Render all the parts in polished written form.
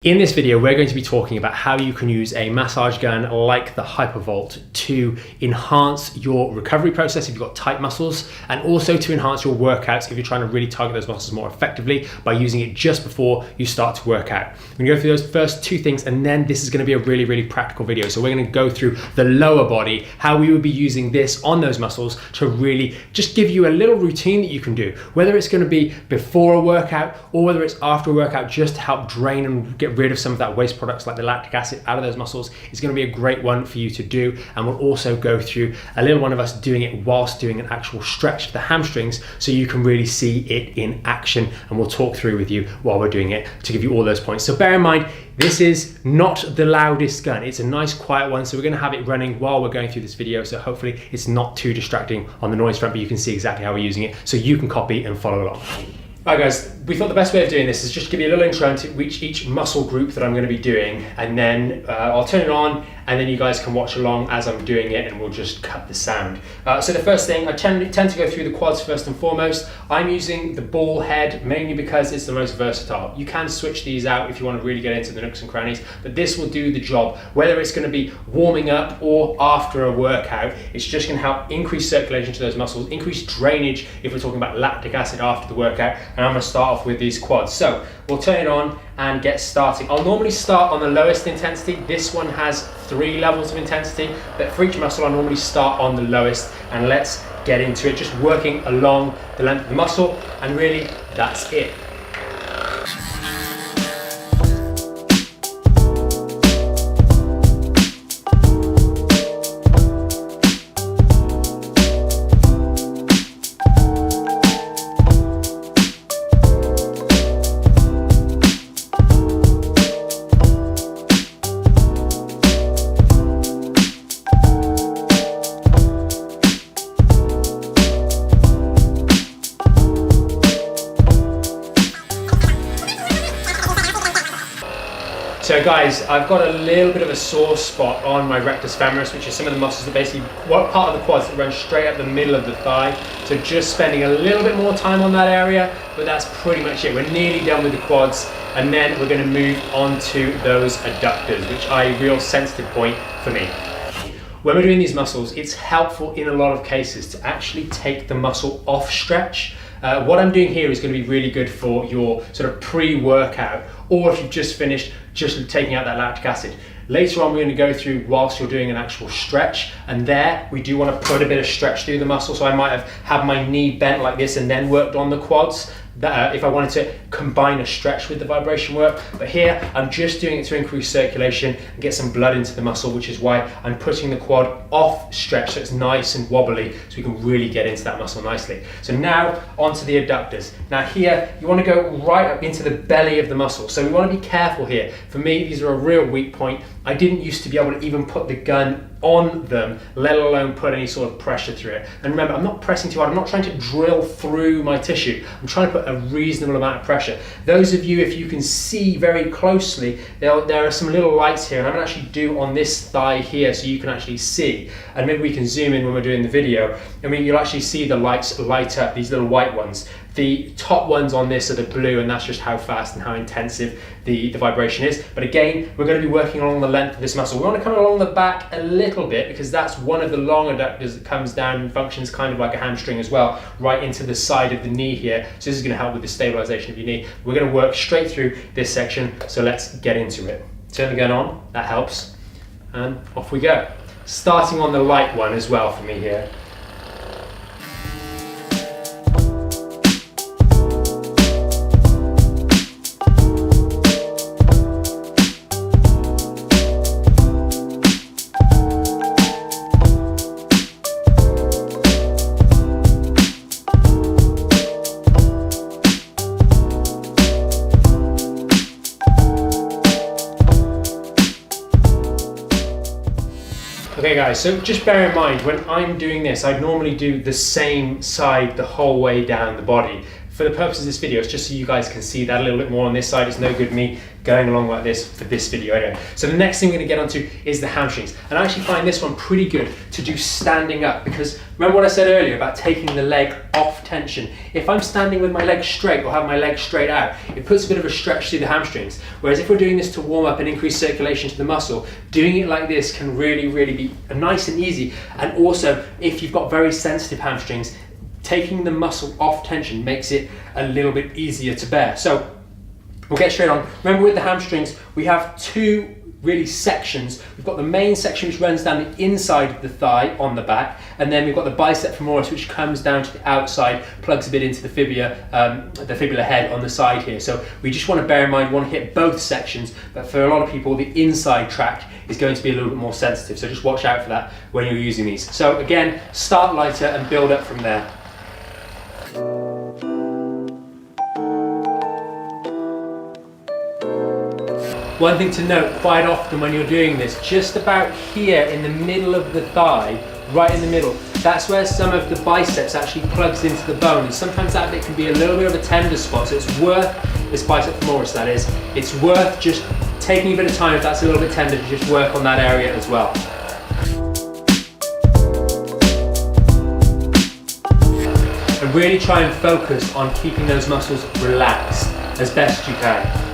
In this video, we're going to be talking about how you can use a massage gun like the hypervolt to enhance your recovery process if you've got tight muscles, and also to enhance your workouts if you're trying to really target those muscles more effectively by using it just before you start to work out. We're going to go through those first two things, and then this is going to be a really practical video. So we're going to go through the lower body, how we would be using this on those muscles to really just give you a little routine that you can do, whether it's going to be before a workout or whether it's after a workout, just to help drain and get rid of some of that waste products like the lactic acid out of those muscles. Is going to be a great one for you to do, and we'll also go through a little one of us doing it whilst doing an actual stretch to the hamstrings so you can really see it in action, and we'll talk through with you while we're doing it to give you all those points. So bear in mind, this is not the loudest gun. It's a nice quiet one, so we're going to have it running while we're going through this video, so hopefully it's not too distracting on the noise front, but you can see exactly how we're using it so you can copy and follow along. Alright guys, we thought the best way of doing this is just give you a little intro into each muscle group that I'm going to be doing, and then I'll turn it on and then you guys can watch along as I'm doing it, and we'll just cut the sound. So the first thing, I tend to go through the quads first and foremost. I'm using the ball head mainly because it's the most versatile. You can switch these out if you want to really get into the nooks and crannies, but this will do the job. Whether it's going to be warming up or after a workout, it's just going to help increase circulation to those muscles, increase drainage if we're talking about lactic acid after the workout, and I'm going to start off with these quads. So we'll turn it on and get starting. I'll normally start on the lowest intensity. This one has 3 levels of intensity, but for each muscle I normally start on the lowest, and let's get into it, just working along the length of the muscle, and really that's it. So guys, I've got a little bit of a sore spot on my rectus femoris, which is some of the muscles that basically, what part of the quads that run straight up the middle of the thigh. So just spending a little bit more time on that area, but that's pretty much it. We're nearly done with the quads, and then we're going to move on to those adductors, which are a real sensitive point for me. When we're doing these muscles, it's helpful in a lot of cases to actually take the muscle off stretch. What I'm doing here is going to be really good for your sort of pre-workout, or if you've just finished, just taking out that lactic acid. Later on, we're going to go through whilst you're doing an actual stretch, and there we do want to put a bit of stretch through the muscle. So I might have had my knee bent like this and then worked on the quads, if I wanted to combine a stretch with the vibration work. But here I'm just doing it to increase circulation and get some blood into the muscle, which is why I'm putting the quad off stretch so it's nice and wobbly, so we can really get into that muscle nicely. So now onto the adductors. Now here you want to go right up into the belly of the muscle, so we want to be careful here. For me, these are a real weak point. I didn't used to be able to even put the gun on them, let alone put any sort of pressure through it. And remember, I'm not pressing too hard. I'm not trying to drill through my tissue. I'm trying to put a reasonable amount of pressure. Those of you, if you can see very closely, there are some little lights here, and I'm going to actually do on this thigh here so you can actually see. And maybe we can zoom in when we're doing the video. I mean, you'll actually see the lights light up, these little white ones. The top ones on this are the blue, and that's just how fast and how intensive the vibration is. But again, we're going to be working along the length of this muscle. We want to come along the back a little bit, because that's one of the long adductors that comes down and functions kind of like a hamstring as well, right into the side of the knee here. So this is going to help with the stabilization of your knee. We're going to work straight through this section, so let's get into it. Turn the gun on, that helps, and off we go. Starting on the light one as well for me here. Okay guys, so just bear in mind, when I'm doing this, I'd normally do the same side the whole way down the body. for the purposes of this video, it's just so you guys can see that a little bit more on this side. It's no good me going along like this for this video anyway. So the next thing we're going to get onto is the hamstrings. And I actually find this one pretty good to do standing up, because remember what I said earlier about taking the leg off tension. If I'm standing with my legs straight or have my legs straight out, it puts a bit of a stretch through the hamstrings. Whereas if we're doing this to warm up and increase circulation to the muscle, doing it like this can really, really be nice and easy. And also, if you've got very sensitive hamstrings, taking the muscle off tension makes it a little bit easier to bear. So we'll get straight on. Remember, with the hamstrings, we have two really sections. We've got the main section which runs down the inside of the thigh on the back, and then we've got the bicep femoris which comes down to the outside, plugs a bit into the fibula head on the side here. So we just want to bear in mind, we want to hit both sections, but for a lot of people the inside tract is going to be a little bit more sensitive, so just watch out for that when you're using these. So again, start lighter and build up from there. One thing to note quite often when you're doing this, just about here in the middle of the thigh, right in the middle, that's where some of the biceps actually plugs into the bone, and sometimes that bit can be a little bit of a tender spot, so it's worth, this bicep femoris that is, it's worth just taking a bit of time if that's a little bit tender to just work on that area as well. And really try and focus on keeping those muscles relaxed as best you can.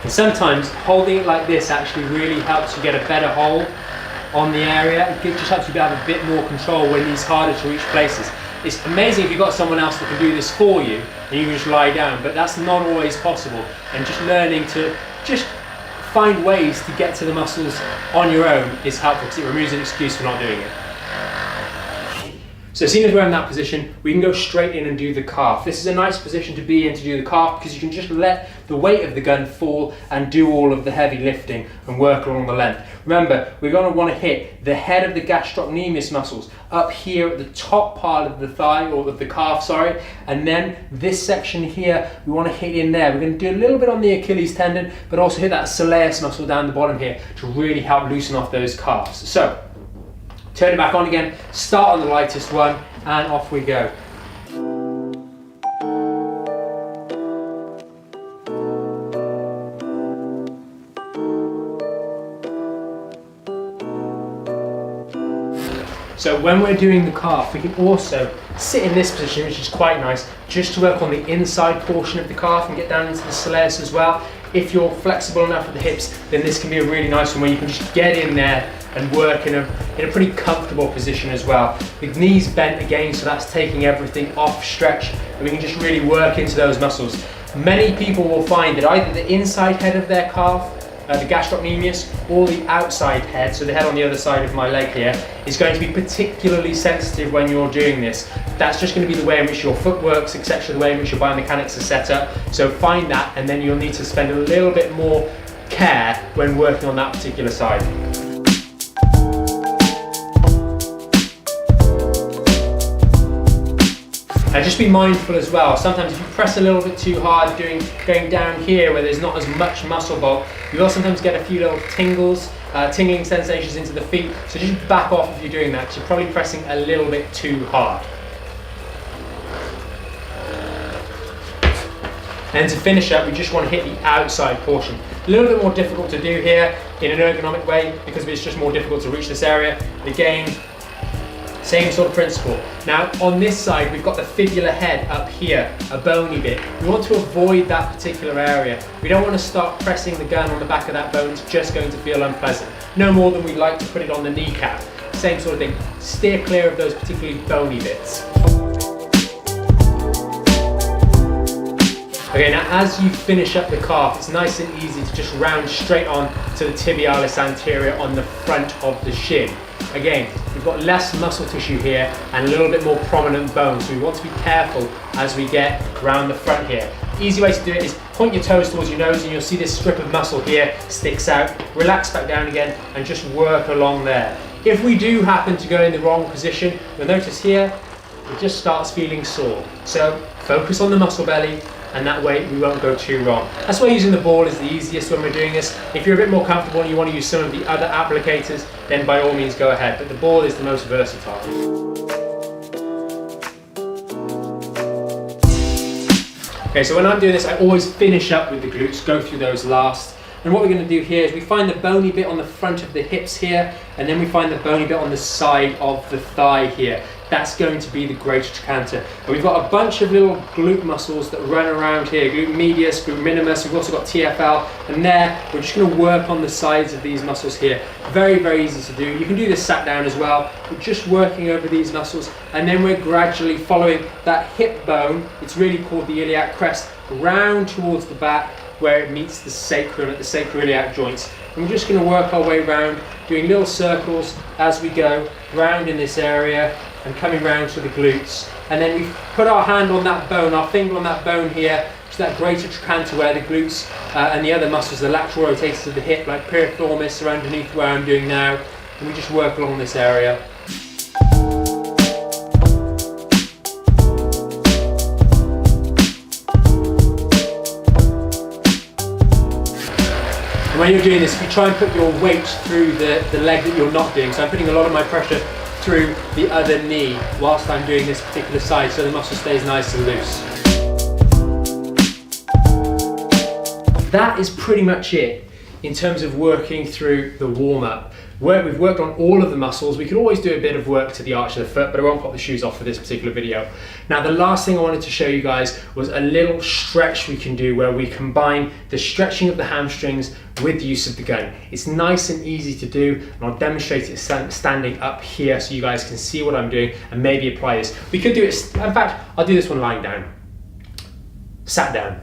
Sometimes holding it like this actually really helps you get a better hold on the area. It just helps you have a bit more control when these harder to reach places. It's amazing if you've got someone else that can do this for you and you can just lie down, but that's not always possible. And just learning to just find ways to get to the muscles on your own is helpful, because it removes an excuse for not doing it. So seeing as we're in that position, we can go straight in and do the calf. This is a nice position to be in to do the calf, because you can just let the weight of the gun fall and do all of the heavy lifting and work along the length. Remember, we're going to want to hit the head of the gastrocnemius muscles up here at the top part of the thigh, or of the calf, sorry, and then this section here, we want to hit in there. We're going to do a little bit on the Achilles tendon, but also hit that soleus muscle down the bottom here to really help loosen off those calves. So turn it back on again, start on the lightest one, and off we go. So when we're doing the calf, we can also sit in this position, which is quite nice, just to work on the inside portion of the calf and get down into the soleus as well. If you're flexible enough at the hips, then this can be a really nice one where you can just get in there and work in a pretty comfortable position as well. The knees bent again, so that's taking everything off stretch, and we can just really work into those muscles. Many people will find that either the inside head of their calf, the gastrocnemius, or the outside head, so the head on the other side of my leg here, is going to be particularly sensitive when you're doing this. That's just going to be the way in which your foot works, etc., the way in which your biomechanics are set up. So find that, and then you'll need to spend a little bit more care when working on that particular side. And just be mindful as well, sometimes if you press a little bit too hard going down here where there's not as much muscle bulk, you will sometimes get a few little tingling sensations into the feet, so just back off if you're doing that, because you're probably pressing a little bit too hard. And to finish up, we just want to hit the outside portion. A little bit more difficult to do here in an ergonomic way, because it's just more difficult to reach this area. But again, same sort of principle. Now on this side, we've got the fibular head up here, a bony bit. We want to avoid that particular area. We don't want to start pressing the gun on the back of that bone. It's just going to feel unpleasant. No more than we'd like to put it on the kneecap. Same sort of thing. Steer clear of those particularly bony bits. Okay, now as you finish up the calf, it's nice and easy to just round straight on to the tibialis anterior on the front of the shin. Again, we've got less muscle tissue here and a little bit more prominent bone, so we want to be careful as we get around the front here. The easy way to do it is point your toes towards your nose, and you'll see this strip of muscle here sticks out. Relax back down again and just work along there. If we do happen to go in the wrong position, you'll notice here it just starts feeling sore. So focus on the muscle belly, and that way we won't go too wrong. That's why using the ball is the easiest when we're doing this. If you're a bit more comfortable and you want to use some of the other applicators, then by all means go ahead, but the ball is the most versatile. Okay, so when I'm doing this, I always finish up with the glutes, go through those last. And what we're going to do here is we find the bony bit on the front of the hips here, and then we find the bony bit on the side of the thigh here. That's going to be the greater trochanter. And we've got a bunch of little glute muscles that run around here, glute medius, glute minimus, we've also got TFL, and there we're just going to work on the sides of these muscles here. Very, very easy to do. You can do this sat down as well. We're just working over these muscles, and then we're gradually following that hip bone, it's really called the iliac crest, round towards the back where it meets the sacrum at the sacroiliac joints. And we're just going to work our way around, doing little circles as we go, round in this area, and coming round to the glutes. And then we put our hand on that bone, our finger on that bone here, to that greater trochanter where the glutes and the other muscles, the lateral rotators of the hip, like piriformis, are underneath where I'm doing now. And we just work along this area. And when you're doing this, if you try and put your weight through the leg that you're not doing, so I'm putting a lot of my pressure through the other knee whilst I'm doing this particular side, so the muscle stays nice and loose. That is pretty much it in terms of working through the warm-up. We've worked on all of the muscles. We could always do a bit of work to the arch of the foot, but I won't pop the shoes off for this particular video. Now, the last thing I wanted to show you guys was a little stretch we can do where we combine the stretching of the hamstrings with the use of the gun. It's nice and easy to do, and I'll demonstrate it standing up here so you guys can see what I'm doing and maybe apply this. We could do it, in fact, I'll do this one lying down, sat down.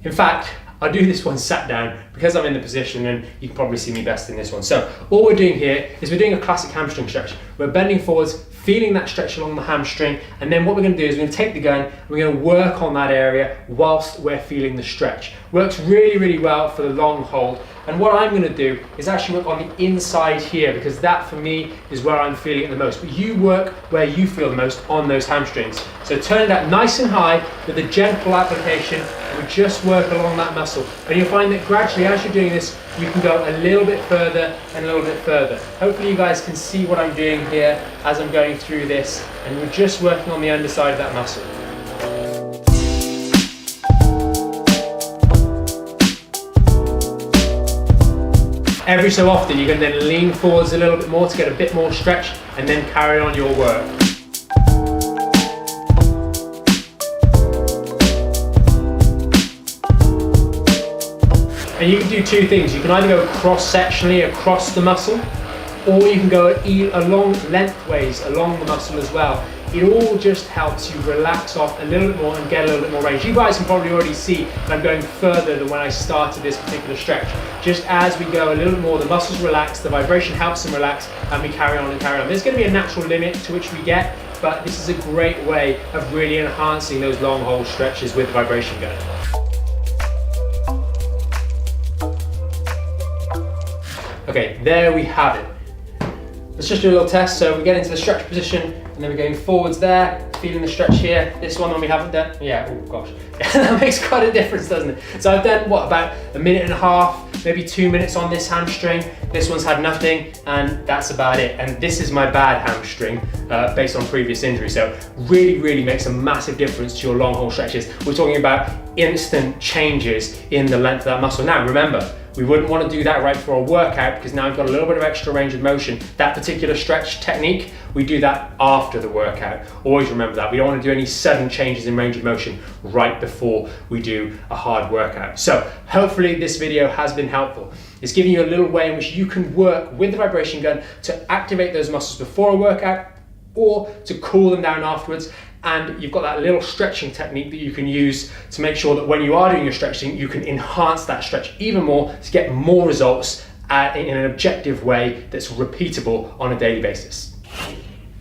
In fact, I'll do this one sat down because I'm in the position and you can probably see me best in this one. So all we're doing here is we're doing a classic hamstring stretch. We're bending forwards, feeling that stretch along the hamstring, and then what we're going to do is we're going to take the gun and we're going to work on that area whilst we're feeling the stretch. Works really, really well for the long hold. And what I'm going to do is actually work on the inside here, because that for me is where I'm feeling it the most. But you work where you feel the most on those hamstrings. So turn it up nice and high with a gentle application, and we just work along that muscle. And you'll find that gradually as you're doing this, you can go a little bit further and a little bit further. Hopefully you guys can see what I'm doing here as I'm going through this, and we're just working on the underside of that muscle. Every so often you can then lean forwards a little bit more to get a bit more stretch, and then carry on your work. And you can do two things. You can either go cross-sectionally across the muscle, or you can go along lengthways along the muscle as well. It all just helps you relax off a little bit more and get a little bit more range. You guys can probably already see that I'm going further than when I started this particular stretch. Just as we go a little bit more, the muscles relax, the vibration helps them relax, and we carry on and carry on. There's going to be a natural limit to which we get, but this is a great way of really enhancing those long hold stretches with the vibration gun. Okay, there we have it. Let's just do a little test. So we get into the stretch position, and then we're going forwards there, feeling the stretch here. This one we haven't done, yeah, oh gosh. That makes quite a difference, doesn't it? So I've done, what, about a minute and a half, maybe 2 minutes on this hamstring. This one's had nothing, and that's about it. And this is my bad hamstring based on previous injury. So really, really makes a massive difference to your long haul stretches. We're talking about instant changes in the length of that muscle. Now, remember, we wouldn't want to do that right before a workout, because now we've got a little bit of extra range of motion. That particular stretch technique, we do that after the workout. Always remember that. We don't want to do any sudden changes in range of motion right before we do a hard workout. So hopefully this video has been helpful. It's giving you a little way in which you can work with the vibration gun to activate those muscles before a workout, or to cool them down afterwards. And you've got that little stretching technique that you can use to make sure that when you are doing your stretching, you can enhance that stretch even more to get more results in an objective way that's repeatable on a daily basis.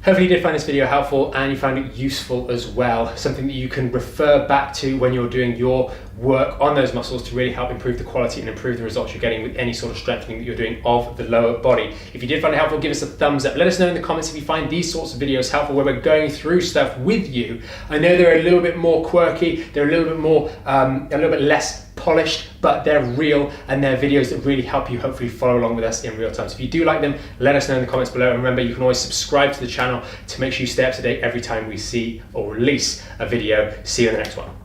Hopefully you did find this video helpful and you found it useful as well. Something that you can refer back to when you're doing your work on those muscles to really help improve the quality and improve the results you're getting with any sort of strengthening that you're doing of the lower body. If you did find it helpful, give us a thumbs up. Let us know in the comments if you find these sorts of videos helpful where we're going through stuff with you. I know they're a little bit more quirky, they're a little bit more, a little bit less polished, but they're real and they're videos that really help you hopefully follow along with us in real time. So if you do like them, let us know in the comments below. And remember, you can always subscribe to the channel to make sure you stay up to date every time we see or release a video. See you in the next one.